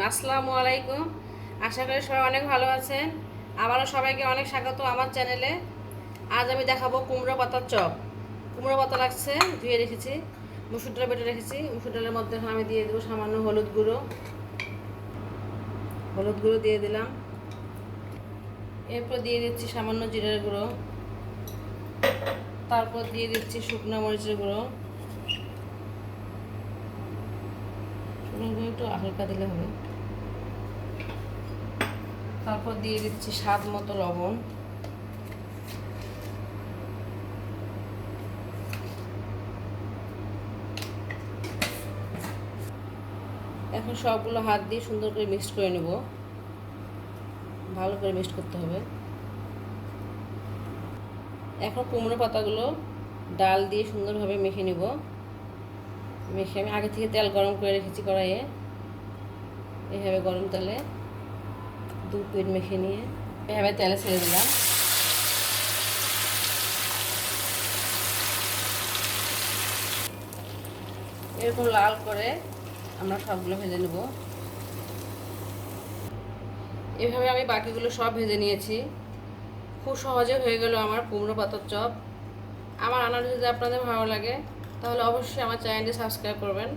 আসসালামু আলাইকুম। আশা করি সবাই অনেক ভালো আছেন। আবারও সবাইকে অনেক স্বাগত আমার চ্যানেলে। আজ আমি দেখাবো কুমড়ো পাতার চপ। কুমড়ো পাতা লাগছে, ধুয়ে রেখেছি, মুসুর ডাল বেটে রেখেছি। মুসুর ডালের মধ্যে আমি দিয়ে দেবো সামান্য হলুদ গুঁড়ো দিয়ে দিলাম। এরপর দিয়ে দিচ্ছি সামান্য জিরার গুঁড়ো, তারপর দিয়ে দিচ্ছি শুকনো মরিচের গুঁড়ো। শুকনো গুঁড়ো একটু হালকা দিলে হবে। তারপর দিয়ে দিচ্ছি স্বাদ মতো লবণ। এখন সবগুলো হাত দিয়ে সুন্দর করে মিক্সড করে নেব। ভালো করে মিক্সড করতে হবে। এখন কুমড়ো পাতাগুলো ডাল দিয়ে সুন্দরভাবে মেখে নেব। মেখে আমি আগে থেকে তেল গরম করে রেখেছি কড়াইয়ে। এভাবে গরম তেলে 2 মিনিট মেখে নিয়ে এভাবে তেলে ছেড়ে দিলাম। এরকম লাল করে আমরা সবগুলো ভেজে নেব। এভাবে আমি বাকিগুলো সব ভেজে নিয়েছি। খুব সহজে হয়ে গেল আমার কুমড়ো পাতার চপ। আমার রান্নাটা যদি আপনাদের ভালো লাগে তাহলে অবশ্যই আমার চ্যানেলটি সাবস্ক্রাইব করবেন।